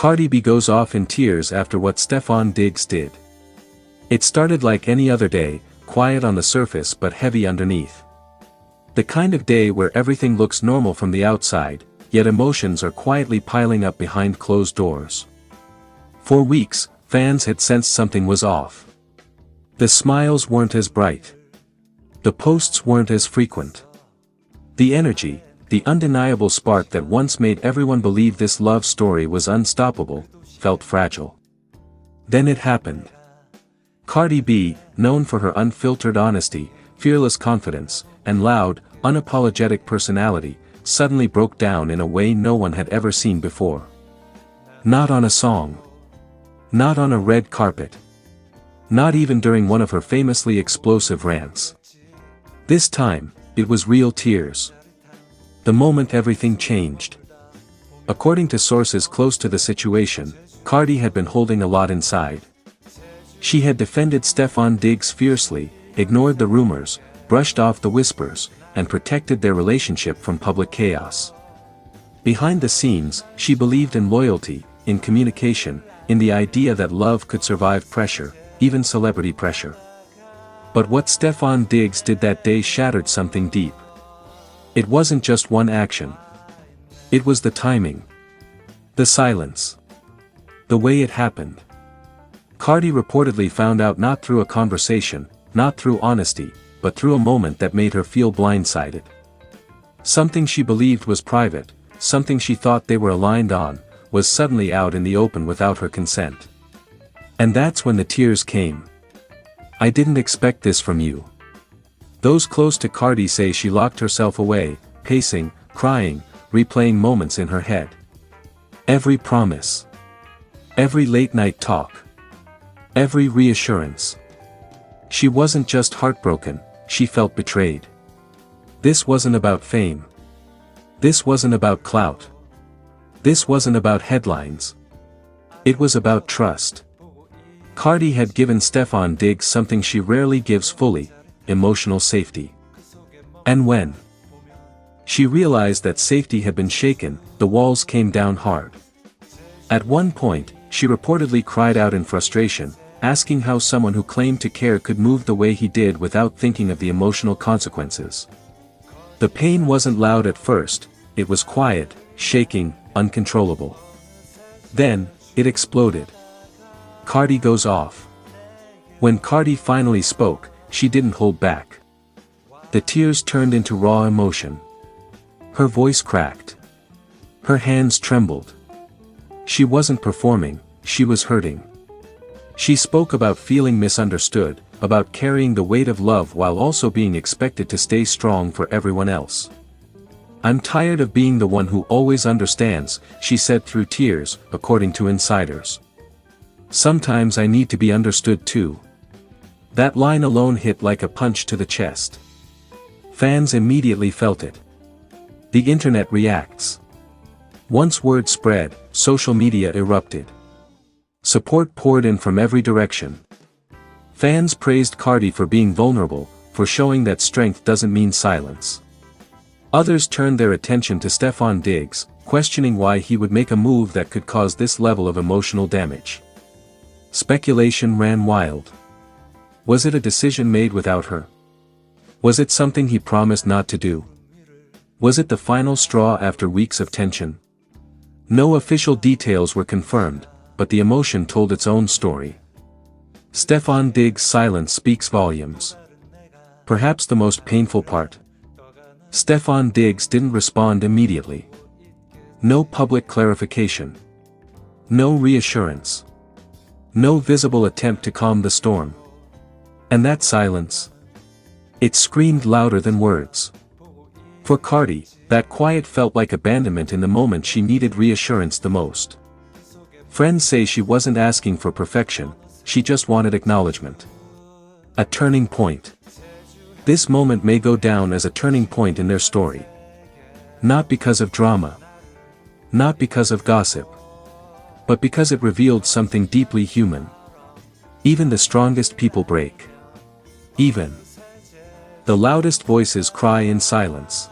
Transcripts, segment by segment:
Cardi B goes off in tears after what Stefon Diggs did. It started like any other day, quiet on the surface but heavy underneath. The kind of day where everything looks normal from the outside, yet emotions are quietly piling up behind closed doors. For weeks, fans had sensed something was off. The smiles weren't as bright. The posts weren't as frequent. The energy, the undeniable spark that once made everyone believe this love story was unstoppable, felt fragile. Then it happened. Cardi B, known for her unfiltered honesty, fearless confidence, and loud, unapologetic personality, suddenly broke down in a way no one had ever seen before. Not on a song. Not on a red carpet. Not even during one of her famously explosive rants. This time, it was real tears. The moment everything changed. According to sources close to the situation, Cardi had been holding a lot inside. She had defended Stefon Diggs fiercely, ignored the rumors, brushed off the whispers, and protected their relationship from public chaos. Behind the scenes, she believed in loyalty, in communication, in the idea that love could survive pressure, even celebrity pressure. But what Stefon Diggs did that day shattered something deep. It wasn't just one action. It was the timing. The silence. The way it happened. Cardi reportedly found out not through a conversation, not through honesty, but through a moment that made her feel blindsided. Something she believed was private, something she thought they were aligned on, was suddenly out in the open without her consent. And that's when the tears came. "I didn't expect this from you." Those close to Cardi say she locked herself away, pacing, crying, replaying moments in her head. Every promise. Every late-night talk. Every reassurance. She wasn't just heartbroken, she felt betrayed. This wasn't about fame. This wasn't about clout. This wasn't about headlines. It was about trust. Cardi had given Stefon Diggs something she rarely gives fully, emotional safety. And when she realized that safety had been shaken, the walls came down hard. At one point, she reportedly cried out in frustration, asking how someone who claimed to care could move the way he did without thinking of the emotional consequences. The pain wasn't loud at first, it was quiet, shaking, uncontrollable. Then, it exploded. Cardi goes off. When Cardi finally spoke, she didn't hold back. The tears turned into raw emotion. Her voice cracked. Her hands trembled. She wasn't performing, she was hurting. She spoke about feeling misunderstood, about carrying the weight of love while also being expected to stay strong for everyone else. "I'm tired of being the one who always understands," she said through tears, according to insiders. "Sometimes I need to be understood too." That line alone hit like a punch to the chest. Fans immediately felt it. The internet reacts. Once word spread, social media erupted. Support poured in from every direction. Fans praised Cardi for being vulnerable, for showing that strength doesn't mean silence. Others turned their attention to Stefon Diggs, questioning why he would make a move that could cause this level of emotional damage. Speculation ran wild. Was it a decision made without her? Was it something he promised not to do? Was it the final straw after weeks of tension? No official details were confirmed, but the emotion told its own story. Stefon Diggs' silence speaks volumes. Perhaps the most painful part. Stefon Diggs didn't respond immediately. No public clarification. No reassurance. No visible attempt to calm the storm. And that silence? It screamed louder than words. For Cardi, that quiet felt like abandonment in the moment she needed reassurance the most. Friends say she wasn't asking for perfection, she just wanted acknowledgement. A turning point. This moment may go down as a turning point in their story. Not because of drama. Not because of gossip. But because it revealed something deeply human. Even the strongest people break. Even the loudest voices cry in silence.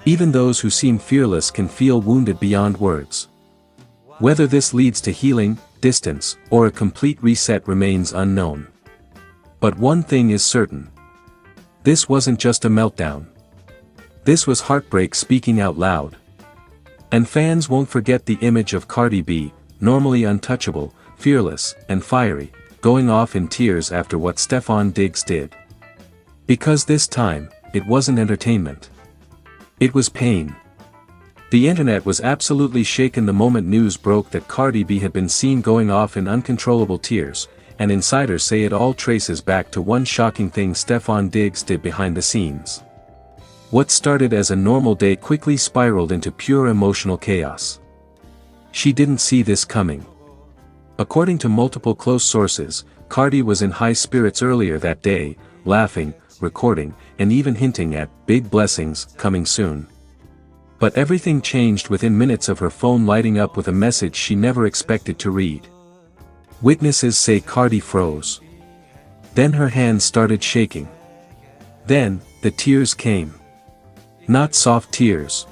Even those who seem fearless can feel wounded beyond words. Whether this leads to healing, distance, or a complete reset remains unknown. But one thing is certain. This wasn't just a meltdown. This was heartbreak speaking out loud. And fans won't forget the image of Cardi B, normally untouchable, fearless, and fiery, going off in tears after what Stefon Diggs did. Because this time, it wasn't entertainment. It was pain. The internet was absolutely shaken the moment news broke that Cardi B had been seen going off in uncontrollable tears, and insiders say it all traces back to one shocking thing Stefon Diggs did behind the scenes. What started as a normal day quickly spiraled into pure emotional chaos. She didn't see this coming. According to multiple close sources, Cardi was in high spirits earlier that day, laughing, recording, and even hinting at big blessings coming soon. But everything changed within minutes of her phone lighting up with a message she never expected to read. Witnesses say Cardi froze. Then her hands started shaking. Then, the tears came. Not soft tears.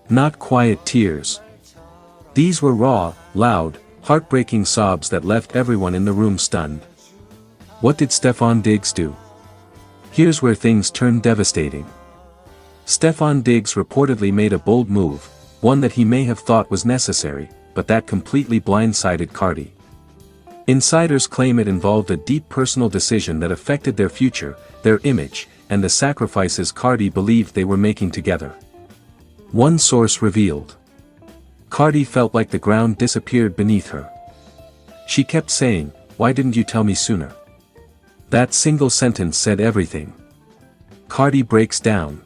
Not quiet tears. These were raw, loud, heartbreaking sobs that left everyone in the room stunned. What did Stefon Diggs do? Here's where things turned devastating. Stefon Diggs reportedly made a bold move, one that he may have thought was necessary, but that completely blindsided Cardi. Insiders claim it involved a deep personal decision that affected their future, their image, and the sacrifices Cardi believed they were making together. One source revealed. Cardi felt like the ground disappeared beneath her. She kept saying, "Why didn't you tell me sooner?" That single sentence said everything. Cardi breaks down.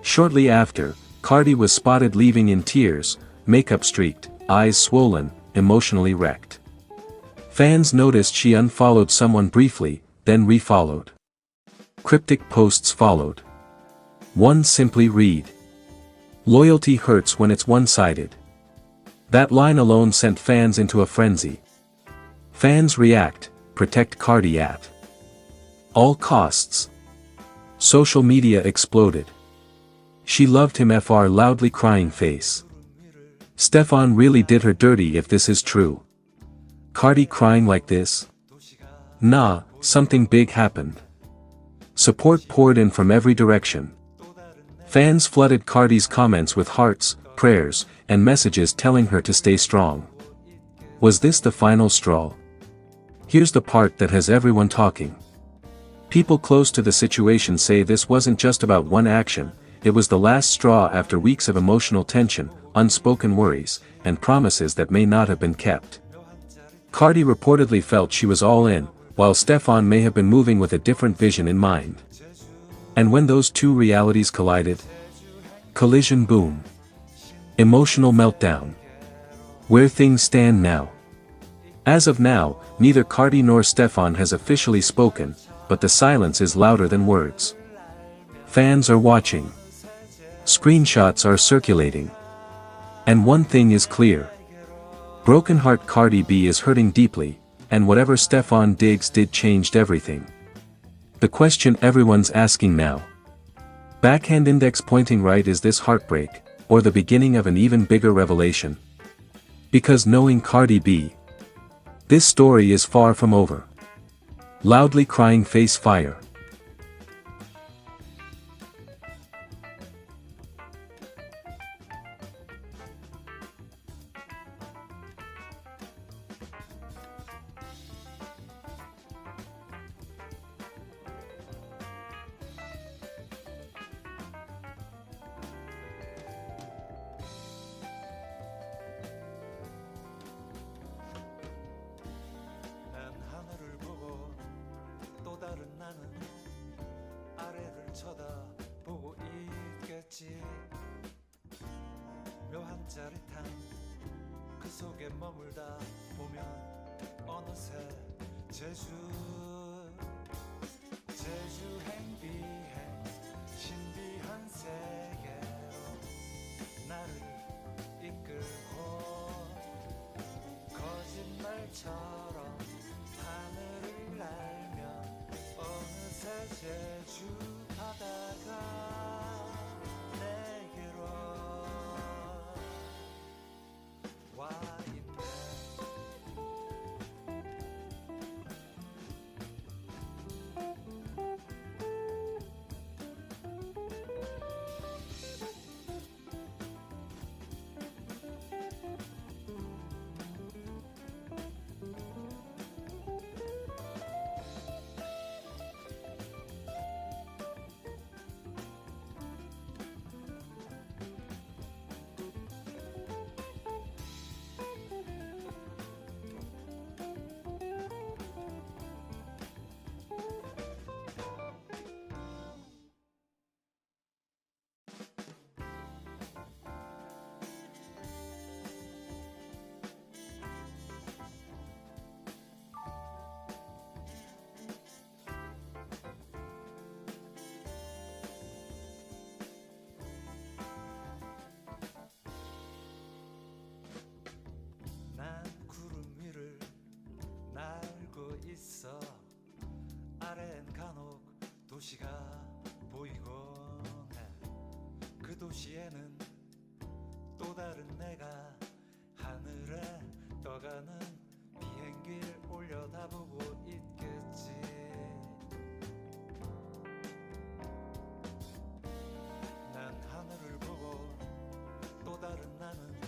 Shortly after, Cardi was spotted leaving in tears, makeup streaked, eyes swollen, emotionally wrecked. Fans noticed she unfollowed someone briefly, then refollowed. Cryptic posts followed. One simply read, "Loyalty hurts when it's one-sided." That line alone sent fans into a frenzy. Fans react, protect Cardi at all costs. Social media exploded. She loved him fr loudly crying face. Stefon really did her dirty if this is true. Cardi crying like this? Nah, something big happened. Support poured in from every direction. Fans flooded Cardi's comments with hearts, prayers, and messages telling her to stay strong. Was this the final straw? Here's the part that has everyone talking. People close to the situation say this wasn't just about one action, it was the last straw after weeks of emotional tension, unspoken worries, and promises that may not have been kept. Cardi reportedly felt she was all in, while Stefon may have been moving with a different vision in mind. And when those two realities collided? Collision boom. Emotional meltdown. Where things stand now. As of now, neither Cardi nor Stefon has officially spoken, but the silence is louder than words. Fans are watching. Screenshots are circulating. And one thing is clear. Broken heart Cardi B is hurting deeply, and whatever Stefon Diggs did changed everything. The question everyone's asking now. Backhand index pointing right, is this heartbreak, or the beginning of an even bigger revelation? Because knowing Cardi B, this story is far from over. Loudly crying face fire. 쳐다보고 있겠지. 묘한 짜릿함 그 속에 머물다 보면 어느새 제주 행비해 신비한 세계로 나를 이끌고 거짓말처럼 하늘을 날며 어느새 제주 바다가 내게로 와 도시가 보이곤 해. 그 도시에는 또 다른 내가 하늘에 떠가는 비행기를 올려다보고 있겠지. 난 하늘을 보고 또 다른 나는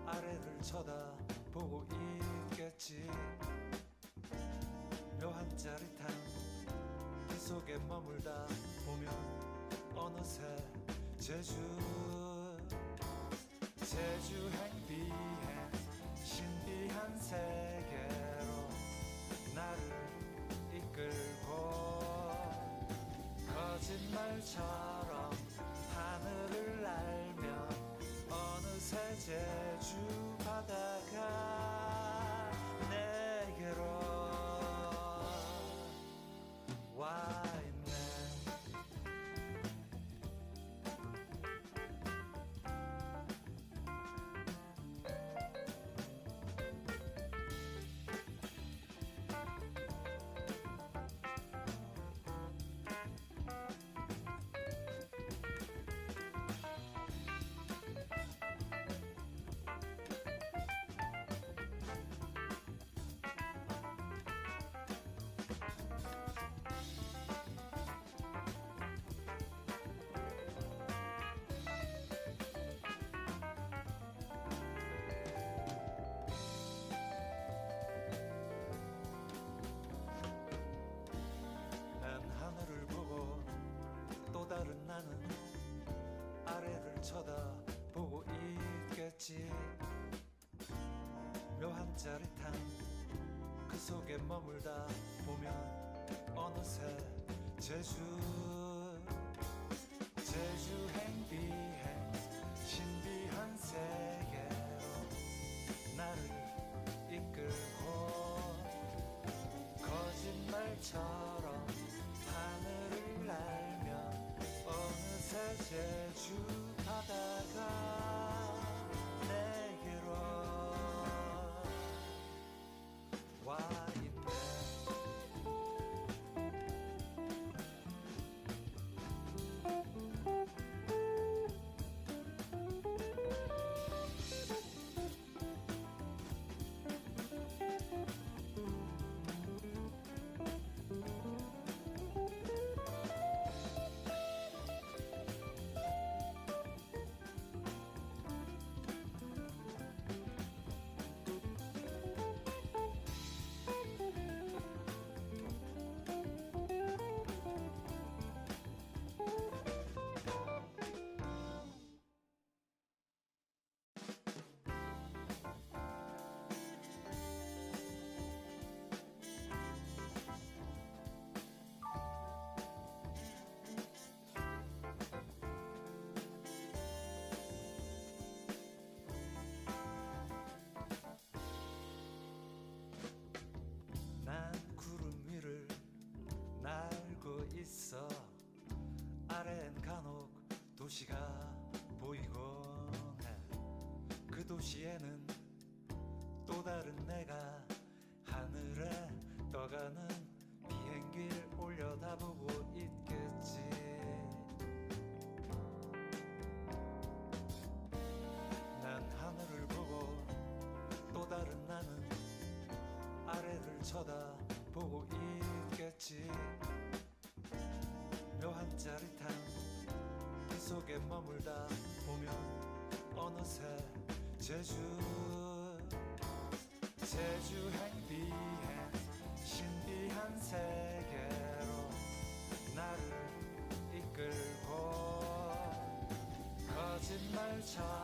아래를 쳐다보고 있겠지. 묘한 짜릿함 그 속에 머물다 보면 어느새 제주 행비행 신비한 세계로 나를 이끌고 거짓말처럼 하늘을 날며 어느새 제주 바다가 내게로 와 있네. 난 하늘을 보고 또 다른 나는 아래를 쳐다보고 있겠지. 묘한 짜릿함 그 속에 머물다 보면 어느새 제주 행비행 신비한 세계로 나를 이끌고 거짓말처럼 하늘을 날며 어느새 제주 바다가 내게로 와 있네. 난 구름 위를 날고 있어. 아래엔 간혹 도시가 보이곤 해. 그 도시에는 또 다른 내가 하늘에 떠가는 비행기를 올려다보고 있겠지. 난 하늘을 보고 또 다른 나는 아래를 쳐다보고 있겠지. 묘한 짜릿함 그 속에 머물다 보면 어느새 제주 행비행 신비한 세계로 나를 이끌고 거짓말처럼